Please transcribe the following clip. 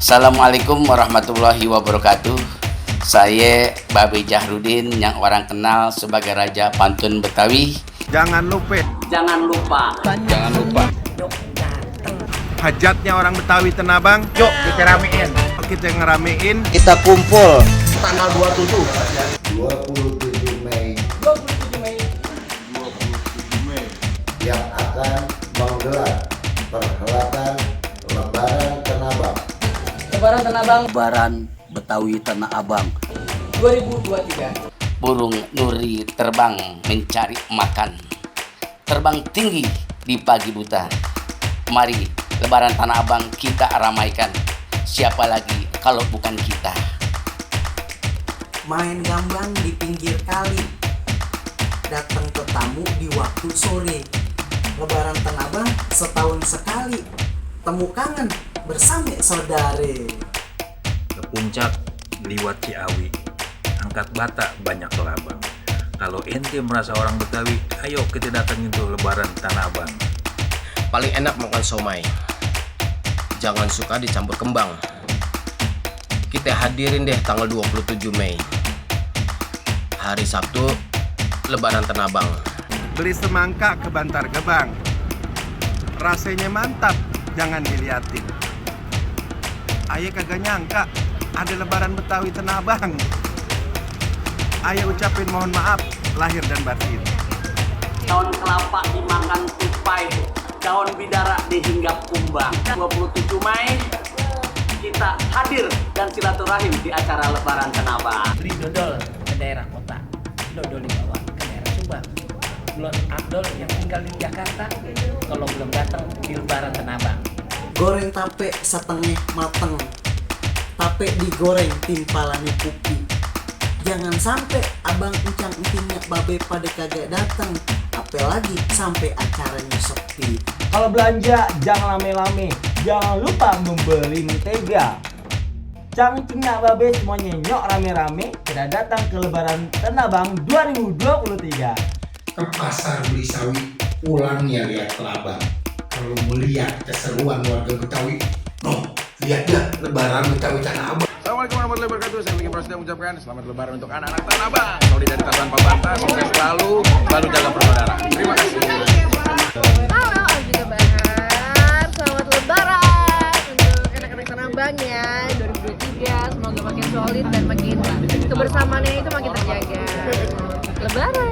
Assalamualaikum warahmatullahi wabarakatuh. Saya Babe Jahrudin yang orang kenal sebagai Raja Pantun Betawi. Jangan lupa hajatnya orang Betawi Tenabang. Yuk kita ramein. Kita ngeramein. Kita kumpul Tanggal 27 Mei yang akan menggelar perhelatan Lebaran Betawi Tanah Abang 2023. Burung nuri terbang mencari makan, terbang tinggi di pagi buta. Mari Lebaran Tanah Abang kita ramaikan. Siapa lagi kalau bukan kita? Main gambang di pinggir kali, datang ke tamu di waktu sore. Lebaran Tanah Abang setahun sekali, temu kangen bersama saudare. Ke puncak liwat Ciawi, angkat bata banyak kelabang. Kalau ente merasa orang Betawi, ayo kita datangin tuh Lebaran Tanah Abang. paling enak makan somai. Jangan suka dicampur kembang. Kita hadirin deh tanggal 27 Mei, hari Sabtu, Lebaran Tanah Abang. Beli semangka ke Bantar Gebang. Rasanya mantap, jangan diliatin. Ayah kagak nyangka ada Lebaran Betawi Tanah Abang. Ayah ucapin mohon maaf lahir dan batin. Daun kelapa dimakan tupai, daun bidara dihinggap kumbang. 27 Mei kita hadir dan silaturahim di acara Lebaran Tanah Abang. Beli dodol ke daerah kota, dodol dibawa ke daerah Subang. Belum Abdul yang tinggal di Jakarta, kalau belum datang di Lebaran Tanah Abang. Goreng tape setengah mateng, tape digoreng timpalannya kupi. Jangan sampai abang encang entingnya babe pada kagak datang, apalagi sampai acaranya sepi. Kalau belanja jangan lame-lame, jangan lupa membeli mentega. Jangan tinggal babe semuanya nyok rame-rame, kita datang ke Lebaran Tanah Abang 2023. ke pasar beli sawi, pulangnya lihat kelabang. Kalau melihat keseruan warga Betawi, lihat dah Lebaran Betawi Tanah Abang. Assalamualaikum warahmatullahi wabarakatuh. Saya Miki Prasetyo mengucapkan selamat Lebaran untuk anak-anak Tanah Abang. Solidaritas tanpa batas, sukses selalu jaga persaudaraan. Terima kasih. Halo, Om juga Bahar. Selamat Lebaran untuk anak-anak Tanah Abang ya 2023. Semoga makin solid dan makin kebersamaannya itu makin terjaga. Lebaran.